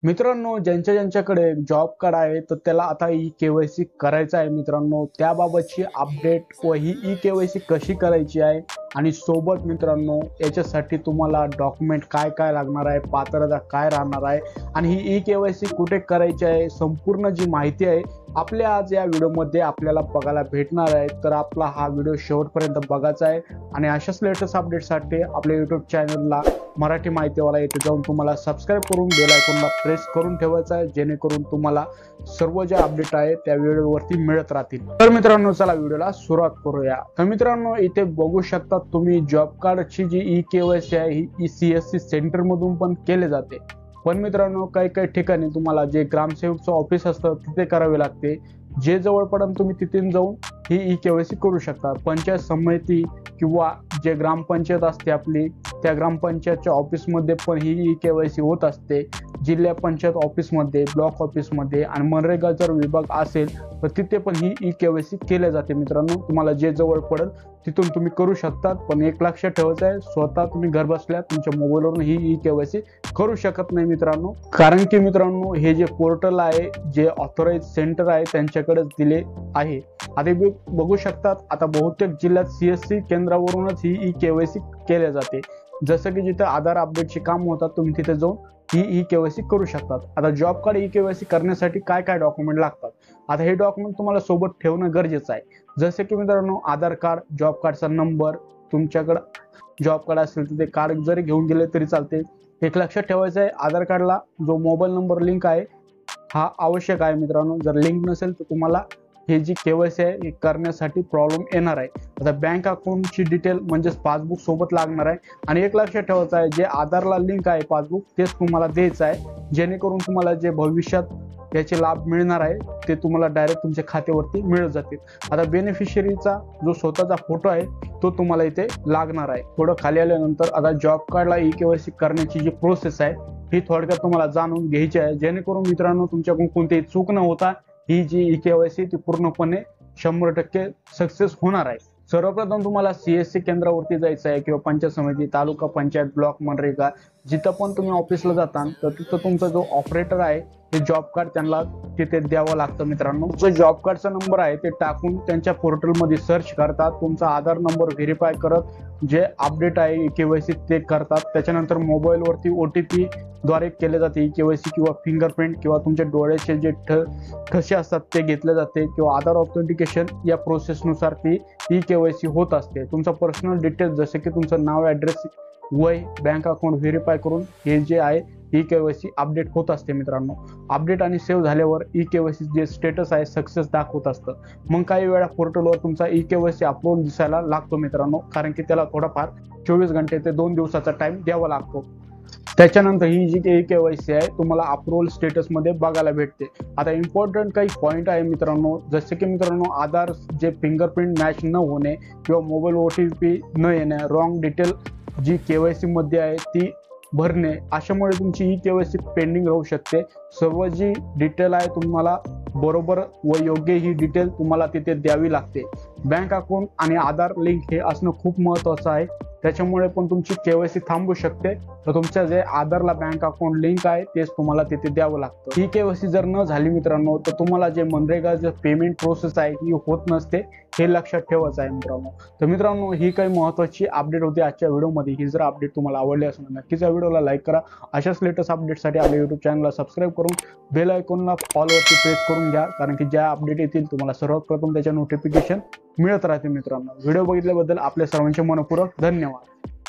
मित्रांनो, ज्यांच्याकडे job card आहे तर त्याला आता ई केवायसी करायचं आहे मित्रांनो. त्याबाबतची अपडेट व ही ई केवायसी कशी करायची आहे आणि सोबत मित्रांनो याच्यासाठी तुम्हाला डॉक्युमेंट काय काय लागणार आहे, पात्रता काय राहणार आहे आणि ही ई केवायसी कुठे करायची आहे, संपूर्ण जी माहिती आहे आपल्या आज या व्हिडिओमध्ये आपल्याला बघायला भेटणार आहे. तर आपला हा व्हिडिओ शेवटपर्यंत बघायचा आहे आणि अशाच लेटेस्ट अपडेटसाठी आपल्या यूट्यूब चॅनलला मराठी माहितीवाला येथे जाऊन तुम्हाला सबस्क्राईब करून बेल आयकॉनला प्रेस करून ठेवायचा आहे, जेणेकरून तुम्हाला सर्व जे अपडेट आहे त्या व्हिडिओवरती मिळत राहतील. तर मित्रांनो, चला व्हिडिओला सुरुवात करूया. तर मित्रांनो, इथे बघू शकता तुम्ही जॉब कार्डची जी ई केवायसी आहे ही CSC सेंटर मधून पण केले जाते. पण मित्रांनो, काही काही ठिकाणी तुम्हाला जे ग्रामसेवकचं ऑफिस असतं तिथे करावे लागते. जे जवळ पडेल तुम्ही तिथे जाऊन ही ई केवायसी करू शकता. पंचायत समिती किंवा जे ग्रामपंचायत असते आपली त्या ग्रामपंचायतच्या ऑफिसमध्ये पण ही ई केवायसी होत असते. जिल्हा पंचायत ऑफिसमध्ये, ब्लॉक ऑफिसमध्ये आणि मनरेगा जर विभाग असेल तर तिथे पण ही ई केवायसी केल्या जाते. मित्रांनो, तुम्हाला जे जवळ पडेल तिथून तुम्ही करू शकतात. पण एक लक्षात ठेवायचं आहे, स्वतः तुम्ही घर बसल्या तुमच्या मोबाईलवरून ही ई केवायसी करू शकत नाही मित्रांनो. कारण की मित्रांनो, हे जे पोर्टल आहे, जे ऑथोराइज सेंटर आहे त्यांच्याकडेच दिले आहे. आता बघू शकतात, आता बहुतेक जिल्ह्यात CSC केंद्रावरूनच ही ई केवायसी केल्या जाते. जसं की जिथे आधार अपडेटचे काम होतात तुम्ही तिथे जाऊन ही ई केवायसी करू शकतात. आता जॉब कार्ड ई केवायसी करण्यासाठी काय काय डॉक्युमेंट लागतात, आता हे डॉक्युमेंट तुम्हाला सोबत ठेवणं गरजेचं आहे. जसे की मित्रांनो, आधार कार्ड, जॉब कार्डचा नंबर, तुमच्याकडे जॉब कार्ड असेल तर ते कार्ड जरी घेऊन गेले तरी चालते. एक लक्षात ठेवायचं आहे, आधार कार्डला जो मोबाईल नंबर लिंक आहे हा आवश्यक आहे मित्रांनो. जर लिंक नसेल तर तुम्हाला हे जी केवायसी आहे हे करण्यासाठी प्रॉब्लेम येणार आहे. आता बँक अकाउंटची डिटेल म्हणजेच पासबुक सोबत लागणार आहे. आणि एक लक्षात ठेवायचं आहे, जे आधारला लिंक आहे पासबुक तेच तुम्हाला द्यायचं आहे, जेणेकरून तुम्हाला जे भविष्यात याचे लाभ मिळणार आहे ते तुम्हाला डायरेक्ट तुमच्या खात्यावरती मिळत जातील. आता बेनिफिशरीचा जो स्वतःचा फोटो आहे तो तुम्हाला इथे लागणार आहे. थोडं खाली आल्यानंतर आता जॉब कार्डला ई केवायसी करण्याची जी प्रोसेस आहे ही थोडक्यात तुम्हाला जाणून घ्यायची आहे, जेणेकरून मित्रांनो तुमच्याकडून कोणतीही चूक न होता ही जी ई केवायसी ती पूर्णपणे 100% सक्सेस होणार आहे. सर्वप्रथम तुम्हाला CSC केंद्रावरती जायचं आहे किंवा पंचायत समिती, तालुका पंचायत, ब्लॉक, मनरेगा जिथं पण तुम्ही ऑफिसला जाता तर तिथं तुमचा जो ऑपरेटर आहे ते जॉब कार्ड त्यांना तिथे द्यावं लागतं. मित्रांनो, जो जॉब कार्डचा नंबर आहे ते टाकून त्यांच्या पोर्टलमध्ये सर्च करतात. तुमचा आधार नंबर व्हेरीफाय करत जे अपडेट आहे ई केवायसी ते करतात. त्याच्यानंतर मोबाईलवरती OTP द्वारे केले जाते ई केवायसी किंवा फिंगरप्रिंट किंवा तुमच्या डोळ्याचे जे ठसे असतात ते घेतले जाते किंवा आधार ऑथेंटिकेशन या प्रोसेसनुसार ती ई केवायसी होत असते. तुमचा पर्सनल डिटेल्स जसे की तुमचं नाव, ॲड्रेस, वय, बँक अकाउंट व्हेरीफाय करून हे जे आहे ई केवायसी अपडेट होत असते. मित्रांनो, अपडेट आणि सेव्ह झाल्यावर ई केवायसी जे स्टेटस आहे सक्सेस दाखवत असतं. मग काही वेळा पोर्टलवर तुमचा ई केवायसी अप्रूव्ह दिसायला लागतो मित्रांनो, कारण की त्याला थोडाफार 24 घंटे ते 2 दिवसाचा टाइम द्यावा लागतो. त्याच्यानंतर ही जी ई केवायसी आहे तुम्हाला अप्रुव्हल स्टेटसमध्ये बघायला भेटते. आता इम्पॉर्टंट काही पॉईंट आहे मित्रांनो, जसे की मित्रांनो आधार जे फिंगरप्रिंट मॅच न होणे किंवा मोबाईल OTP न येणे, रॉंग डिटेल जी केवायसी मध्ये आहे ती भरणे, अशामुळे तुमची ही केवायसी पेंडिंग राहू शकते. सर्व जी डिटेल आहे तुम्हाला बरोबर व योग्य ही डिटेल तुम्हाला तिथे द्यावी लागते. बँक अकाउंट आणि आधार लिंक हे असणं खूप महत्त्वाचं आहे, त्याच्यामुळे पण तुमची केवायसी थांबू शकते. तर तुमच्या जे आधारला बँक अकाउंट लिंक आहे तेच तुम्हाला तिथे द्यावं लागतं. ही केवायसी जर न झाली मित्रांनो तर तुम्हाला जे मनरेगा जे पेमेंट प्रोसेस आहे ही होत नसते, हे लक्षात ठेवायचं आहे मित्रांनो. तर मित्रांनो, ही काही महत्त्वाची अपडेट होती आजच्या व्हिडिओमध्ये. ही जर अपडेट तुम्हाला आवडली असेल नक्कीच या व्हिडिओला लाईक करा. अशाच लेटेस्ट अपडेटसाठी आपल्या यूट्यूब चॅनलला सबस्क्राईब करून बेल आयकॉनला ऑलवरती प्रेस करून घ्या, कारण की ज्या अपडेट येतील तुम्हाला सर्वात प्रथम त्याच्या नोटिफिकेशन मिळत राहते. मित्रांनो, व्हिडिओ बघितल्याबद्दल आपल्या सर्वांचे मनपूर्वक धन्यवाद.